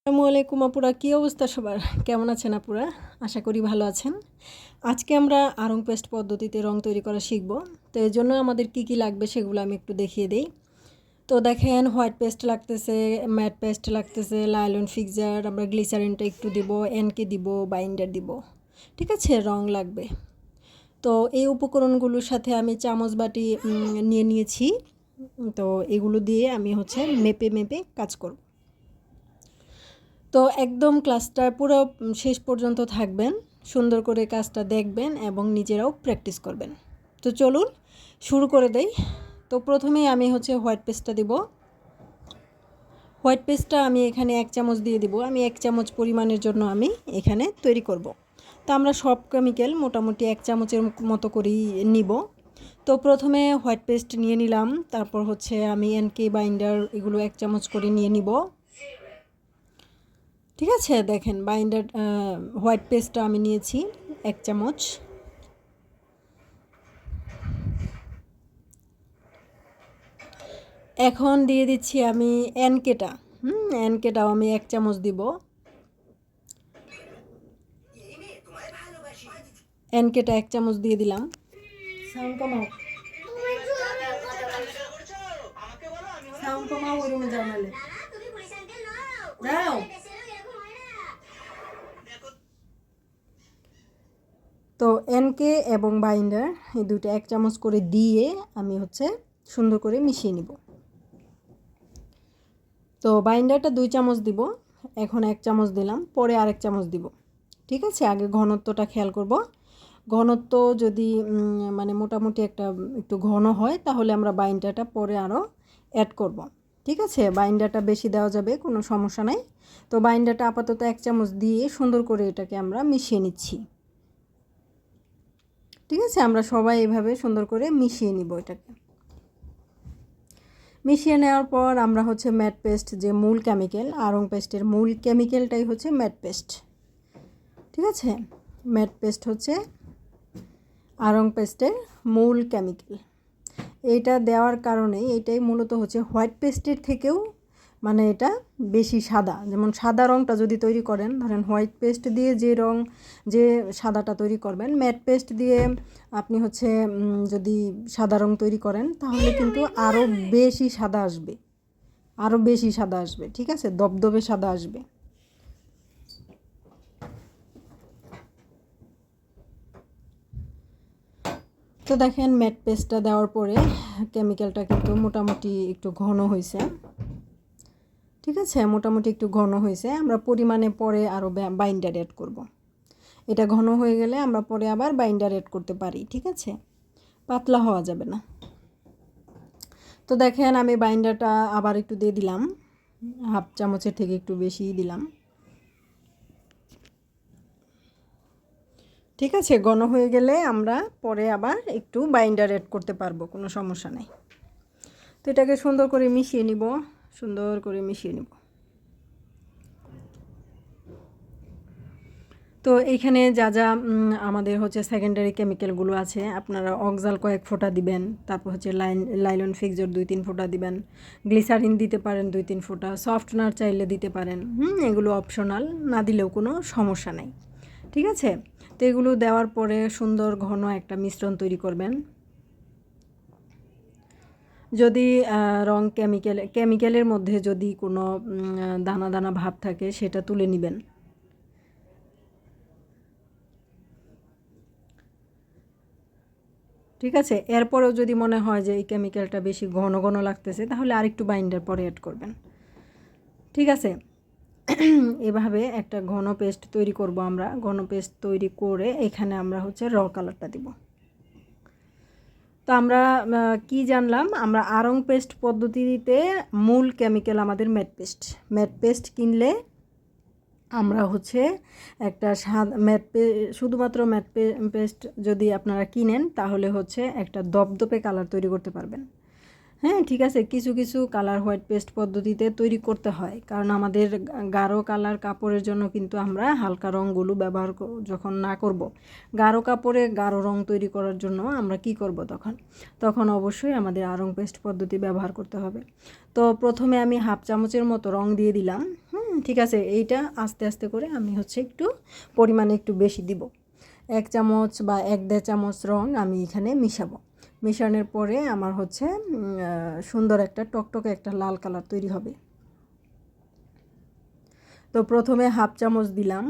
আসসালামু আলাইকুম আপুরা, কী অবস্থা সবার? কেমন আছেন আপুরা? আশা করি ভালো আছেন। আজকে আমরা আড়ং পেস্ট পদ্ধতিতে রং তৈরি করা শিখব। তো এর জন্য আমাদের কি কি লাগবে সেগুলো আমি একটু দেখিয়ে দিই। তো দেখেন, হোয়াইট পেস্ট লাগতেছে, ম্যাট পেস্ট লাগতেছে, লাইলন ফিক্সার, আমরা গ্লিসারিনটা একটু দিব, এনকে দিব, বাইন্ডার দিব। ঠিক আছে, রং লাগবে। তো এই উপকরণগুলোর সাথে আমি চামচ বাটি নিয়ে নিয়েছি। তো এগুলো দিয়ে আমি মেপে মেপে কাজ করব। তো একদম ক্লাসটা পুরো শেষ পর্যন্ত থাকবেন, সুন্দর করে কাজটা দেখবেন এবং নিজেরাও প্র্যাকটিস করবেন। তো চলুন শুরু করে দেই। তো প্রথমেই আমি হোয়াইট পেস্টটা দিব। হোয়াইট পেস্টটা আমি এখানে 1 চামচ দিয়ে দিব। আমি 1 চামচ পরিমাণের জন্য আমি এখানে তৈরি করব। তো আমরা সব কেমিক্যাল মোটামুটি 1 চামচের মতো করেই নিব। তো প্রথমে হোয়াইট পেস্ট নিয়ে নিলাম, তারপর আমি এনকে বাইন্ডার এগুলো 1 চামচ করে নিয়ে নিব। ঠিক আছে, দেখেন বাইন্ডার হোয়াইট পেস্টটা আমি নিয়েছি 1 চামচ। এখন দিয়ে দিচ্ছি আমি এনকেটা। এনকেটাও আমি 1 চামচ দিব। এনকেটা 1 চামচ দিয়ে দিলাম। সাউন্ড কমাও, সাউন্ড কমাও, ওই রুমে যাও নালে যাও। তো এনকে এবং বাইন্ডার এই দুটো 1 চামচ করে দিয়ে আমি সুন্দর করে মিশিয়ে নিব। তো বাইন্ডারটা 2 চামচ দিব, এখন 1 চামচ দিলাম, পরে আরেক চামচ দিব। ঠিক আছে, আগে ঘনত্বটা খেয়াল করব। ঘনত্ব যদি মানে মোটামুটি একটু ঘন হয় তাহলে আমরা বাইন্ডারটা পরে আরও অ্যাড করব। ঠিক আছে, বাইন্ডারটা বেশি দেওয়া যাবে, কোনো সমস্যা নাই। তো বাইন্ডারটা আপাতত 1 চামচ দিয়ে সুন্দর করে এটাকে আমরা মিশিয়ে নিচ্ছি। ঠিক আছে, আমরা সবাই এভাবে সুন্দর করে মিশিয়ে নিব। এটাকে মিশিয়ে নেওয়ার পর আমরা ম্যাট পেস্ট, যে মূল কেমিক্যাল, আড়ং পেস্টের মূল কেমিক্যালটাই ম্যাট পেস্ট। ঠিক আছে, ম্যাট পেস্ট আড়ং পেস্টের মূল কেমিক্যাল। এইটা দেওয়ার কারণে এটাই মূলত হোয়াইট পেস্টের থেকেও মানে এটা বেশি সাদা। যেমন সাদা রঙটা যদি তৈরি করেন, ধরেন হোয়াইট পেস্ট দিয়ে যে সাদাটা তৈরি করবেন, ম্যাট পেস্ট দিয়ে আপনি যদি সাদা রং তৈরি করেন তাহলে কিন্তু আরও বেশি সাদা আসবে, আরও বেশি সাদা আসবে। ঠিক আছে, দবদবে সাদা আসবে। তো দেখেন, ম্যাট পেস্টটা দেওয়ার পরে কেমিক্যালটা কিন্তু মোটামুটি একটু ঘন হয়েছে। ঠিক আছে, মোটামুটি একটু ঘন হয়েছে। আমরা পরিমাণে পরে আরও বাইন্ডার অ্যাড করব। এটা ঘন হয়ে গেলে আমরা পরে আবার বাইন্ডার অ্যাড করতে পারি। ঠিক আছে, পাতলা হওয়া যাবে না। তো দেখেন, আমি বাইন্ডারটা আবার একটু দিয়ে দিলাম, হাফ চামচের থেকে একটু বেশি দিলাম। ঠিক আছে, ঘন হয়ে গেলে আমরা পরে আবার একটু বাইন্ডার অ্যাড করতে পারবো, কোনো সমস্যা নেই। তো এটাকে সুন্দর করে মিশিয়ে নিব, সুন্দর করে মিশিয়ে নিব। তো এইখানে যা যা আমাদের সেকেন্ডারি কেমিক্যালগুলো আছে, আপনারা অক্সাল কয়েক ফোঁটা দিবেন, তারপর লাইলন ফিক্সর 2-3 ফোঁটা দিবেন, গ্লিসারিন দিতে পারেন 2-3 ফোঁটা, সফটনার চাইলে দিতে পারেন। এগুলো অপশনাল, না দিলেও কোনো সমস্যা নেই। ঠিক আছে, তো এগুলো দেওয়ার পরে সুন্দর ঘন একটা মিশ্রণ তৈরি করবেন। যদি রং কেমিক্যালের মধ্যে যদি কোনো দানা দানা ভাব থাকে সেটা তুলে নেবেন। ঠিক আছে, এরপরেও যদি মনে হয় যে এই কেমিক্যালটা বেশি ঘন ঘন লাগতেছে তাহলে আরেকটু বাইন্ডার পরে অ্যাড করবেন। ঠিক আছে, এভাবে একটা ঘন পেস্ট তৈরি করব আমরা। ঘন পেস্ট তৈরি করে এখানে আমরা র কালারটা দিব। তো আমরা কি জানলাম, আমরা আড়ং পেস্ট পদ্ধতিতে মূল কেমিক্যাল আমাদের ম্যাট পেস্ট। ম্যাট পেস্ট কিনলে আমরা একটা শুধুমাত্র ম্যাট পেস্ট যদি আপনারা কিনেন তাহলে একটা দপদপে কালার তৈরি করতে পারবেন। হ্যাঁ, ঠিক আছে, কিছু কিছু কালার হোয়াইট পেস্ট পদ্ধতিতে তৈরি করতে হয়, কারণ আমাদের গাঢ় কালার কাপড়ের জন্য কিন্তু আমরা হালকা রঙগুলো ব্যবহার যখন না করব, গাঢ় কাপড়ে গাঢ় রং তৈরি করার জন্য আমরা কি করব তখন তখন অবশ্যই আমাদের আড়ং পেস্ট পদ্ধতি ব্যবহার করতে হবে। তো প্রথমে আমি হাফ চামচের মতো রং দিয়ে দিলাম। ঠিক আছে, এইটা আস্তে আস্তে করে আমি হচ্ছে একটু পরিমাণে একটু বেশি দিব। 1 চামচ বা 1-1.5 চামচ রং আমি এখানে মিশাবো। মেশানোর পরে আমার হচ্ছে সুন্দর একটা টকটকে একটা লাল কালার তৈরি হবে। তো প্রথমে হাফ চামচ দিলাম,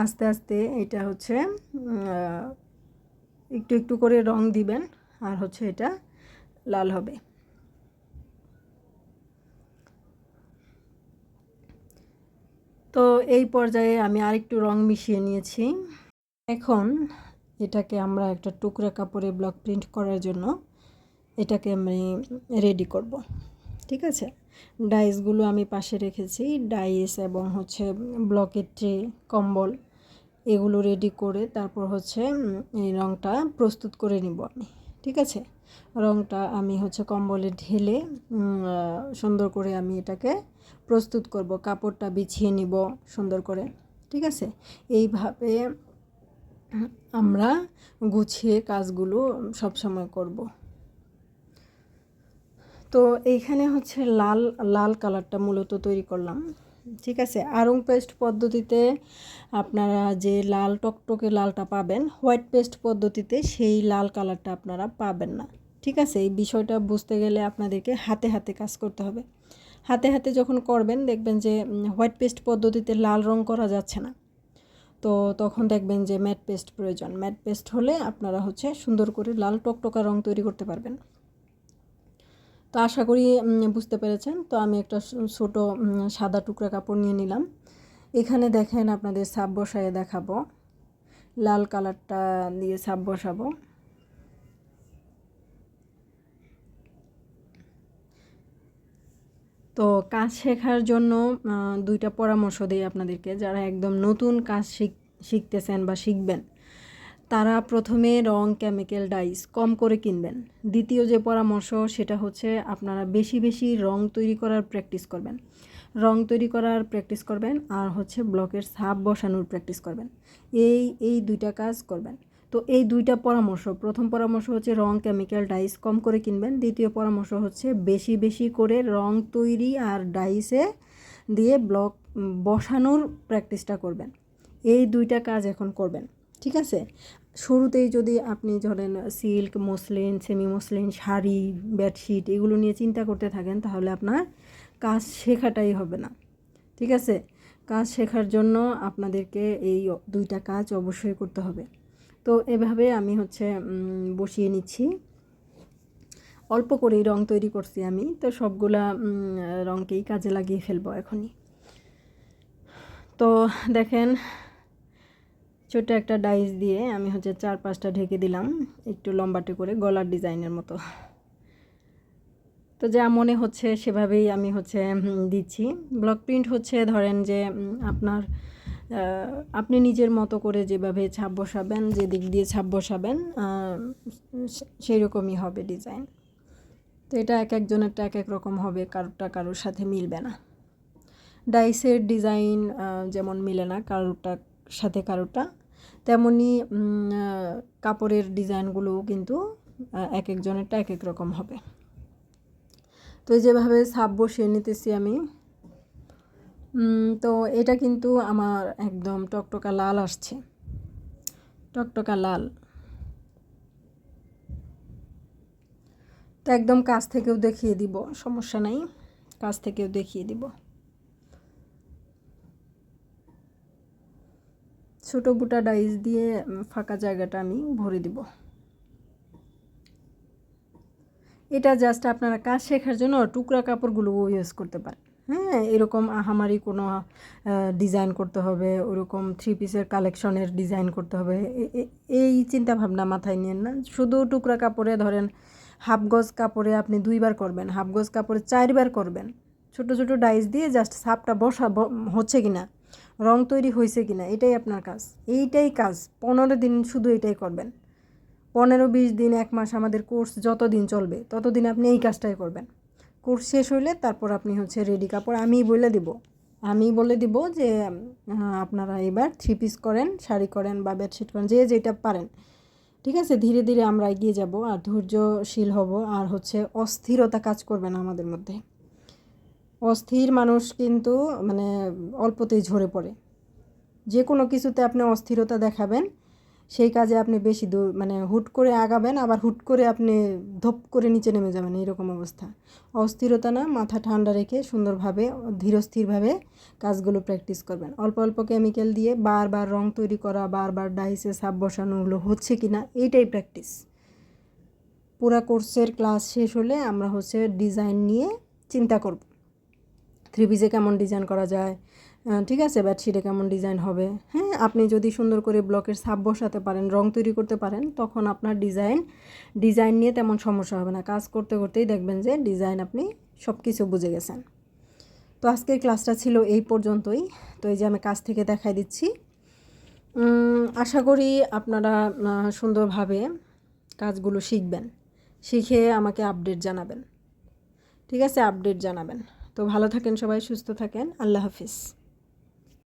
আস্তে আস্তে এটা হচ্ছে একটু একটু করে রং দিবেন, আর হচ্ছে এটা লাল হবে। তো এই পর্যায়ে আমি আরেকটু রং মিশিয়ে নিয়েছি। এখন এটাকে আমরা একটা টুকরা কাপড়ে ব্লক প্রিন্ট করার জন্য এটাকে আমি রেডি করব। ঠিক আছে, ডাইসগুলো আমি পাশে রেখেছি, ডাইস এবং হচ্ছে ব্লকের ট্রে, কম্বল এগুলো রেডি করে তারপর হচ্ছে এই রঙটা প্রস্তুত করে নিব আমি। ঠিক আছে, রঙটা আমি হচ্ছে কম্বলে ঢেলে সুন্দর করে আমি এটাকে প্রস্তুত করব, কাপড়টা বিছিয়ে নিব সুন্দর করে। ঠিক আছে, এইভাবে আমরা গুছিয়ে কাজগুলো সব সময় করব। তো এইখানে হচ্ছে লাল লাল কালারটা মূলত তৈরি করলাম। ঠিক আছে, আড়ং পেস্ট পদ্ধতিতে আপনারা যে লাল টকটকে লালটা পাবেন, হোয়াইট পেস্ট পদ্ধতিতে সেই লাল কালারটা আপনারা পাবেন না। ঠিক আছে, এই বিষয়টা বুঝতে গেলে আপনাদেরকে হাতে হাতে কাজ করতে হবে। হাতে হাতে যখন করবেন দেখবেন যে হোয়াইট পেস্ট পদ্ধতিতে লাল রং করা যাচ্ছে না, তো তখন দেখবেন যে ম্যাট পেস্ট প্রয়োজন। ম্যাট পেস্ট হলে আপনারা হচ্ছে সুন্দর করে লাল টকটকা রং তৈরি করতে পারবেন। তো আশা করি বুঝতে পেরেছেন। তো আমি একটা ছোট সাদা টুকরা কাপড় নিয়ে নিলাম। এখানে দেখেন আপনাদের ছাপ বসায়ে দেখাবো, লাল কালারটা দিয়ে ছাপ বসাবো। তো কাজ শেখার জন্য দুইটা পরামর্শ দিই আপনাদেরকে, যারা একদম নতুন কাজ শিখতেছেন বা শিখবেন, তারা প্রথমে রং কেমিক্যাল ডাইস কম করে কিনবেন। দ্বিতীয় যে পরামর্শ সেটা হচ্ছে আপনারা বেশি বেশি রং তৈরি করার প্র্যাকটিস করবেন। রং তৈরি করার প্র্যাকটিস করবেন আর হচ্ছে ব্লকের ছাপ বসানোর প্র্যাকটিস করবেন। এই দুইটা কাজ করবেন। তো এই দুইটা পরামর্শ, প্রথম পরামর্শ হচ্ছে রং কেমিক্যাল ডাইস কম করে কিনবেন। দ্বিতীয় পরামর্শ হচ্ছে বেশি বেশি করে রং তৈরি আর ডাইসে দিয়ে ব্লক বসানোর প্র্যাকটিসটা করবেন। এই দুইটা কাজ এখন করবেন। ঠিক আছে, শুরুতেই যদি আপনি ধরেন silk, muslin, semi muslin, sari, bedsheet এগুলো নিয়ে চিন্তা করতে থাকেন, তাহলে আপনার কাজ শেখাটাই হবে না। ঠিক আছে, কাজ শেখার জন্য আপনাদেরকে এই দুইটা কাজ অবশ্যই করতে হবে। তো এভাবে আমি হচ্ছে বসিয়ে নিচ্ছি। অল্প করেই রং তৈরি করছি আমি, তো সবগুলা রঙকেই কাজে লাগিয়ে ফেলবো এখনই। তো দেখেন, ছোট একটা ডাইস দিয়ে আমি হচ্ছে 4-5টা ঢেকে দিলাম, একটু লম্বাটে করে গলার ডিজাইনের মতো। তো যা মনে হচ্ছে সেভাবেই আমি হচ্ছে দিচ্ছি। ব্লক প্রিন্ট হচ্ছে ধরেন যে আপনি নিজের মতো করে যেভাবে ছাপ বসাবেন, যে দিক দিয়ে ছাপ বসাবেন সেই রকমই হবে ডিজাইন। তো এটা এক একজনেরটা এক এক রকম হবে, কারোরটা কারোর সাথে মিলবে না। ডাইসের ডিজাইন যেমন মিলে না কারোরটার সাথে কারোরটা, তেমনি কাপড়ের ডিজাইনগুলোও কিন্তু এক একজনেরটা এক এক রকম হবে। তো যেভাবে ছাপ বসিয়ে নিতেছি আমি, তো এটা কিন্তু আমার একদম টকটকা লাল আসছে, টকটকা লাল। তো একদম কাছ থেকেও দেখিয়ে দিব, সমস্যা নাই, কাছ থেকেও দেখিয়ে দিব। ছোটো বুটা ডাইস দিয়ে ফাঁকা জায়গাটা আমি ভরে দিব। এটা জাস্ট আপনারা কাজ শেখার জন্য টুকরা কাপড়গুলো ইউজ করতে পারেন। হ্যাঁ, এরকম আহামারি কোনো ডিজাইন করতে হবে, ওরকম 3 পিসের কালেকশনের ডিজাইন করতে হবে, এই চিন্তা ভাবনা মাথায় নিয়েন না। শুধু টুকরা কাপড়ে ধরেন হাফ গজ কাপড়ে আপনি 2বার করবেন, হাফ গজ কাপড়ে 4বার করবেন। ছোট ছোট ডাইস দিয়ে জাস্ট ছাপটা হচ্ছে কি না রং তৈরি হয়েছে কি না এটাই আপনার কাজ, এইটাই কাজ। 15 দিন শুধু এটাই করবেন। 15-20 দিন, 1 মাস আমাদের কোর্স যত দিন চলবে ততদিন আপনি এই কাজটাই করবেন। কোর্স শেষ হইলে তারপর আপনি হচ্ছে রেডি কাপড় আমি বলে দিব যে আপনারা এবার 3 পিস করেন, শাড়ি করেন বা বেডশিট করেন, যে যেটা পারেন। ঠিক আছে, ধীরে ধীরে আমরা এগিয়ে যাব আর ধৈর্যশীল হব। আর হচ্ছে অস্থিরতা কাজ করবে না আমাদের মধ্যে। অস্থির মানুষ কিন্তু মানে অল্পতেই ঝরে পড়ে। যে কোনো কিছুতে আপনি অস্থিরতা দেখাবেন, সেই কাজে আপনি বেশি দূর মানে হুট করে আগাবেন, আবার হুট করে আপনি ধপ করে নিচে নেমে যাবেন, এরকম অবস্থা। অস্থিরতা না, মাথা ঠান্ডা রেখে সুন্দরভাবে ধীরস্থিরভাবে কাজগুলো প্র্যাকটিস করবেন। অল্প অল্প কেমিক্যাল দিয়ে বারবার রং তৈরি করা, বারবার ডাইসে সাব বসানোগুলো হচ্ছে কি না এইটাই প্র্যাকটিস। পুরা কোর্সের ক্লাস শেষ হলে আমরা হচ্ছে ডিজাইন নিয়ে চিন্তা করব। 3 পিসে কেমন ডিজাইন করা যায়, ঠিক আছে, বেডশিটে কেমন ডিজাইন হবে। হ্যাঁ, আপনি যদি সুন্দর করে ব্লকের ছাপ বসাতে পারেন, রং তৈরি করতে পারেন, তখন আপনার ডিজাইন নিয়ে তেমন সমস্যা হবে না। কাজ করতে করতেই দেখবেন যে ডিজাইন আপনি সব কিছু বুঝে গেছেন। তো আজকের ক্লাসটা ছিল এই পর্যন্তই। তো এই যে আমি কাজ থেকে দেখাই দিচ্ছি। আশা করি আপনারা সুন্দরভাবে কাজগুলো শিখবেন, শিখে আমাকে আপডেট জানাবেন। ঠিক আছে, আপডেট জানাবেন। তো ভালো থাকেন সবাই, সুস্থ থাকেন। আল্লাহ হাফিজ।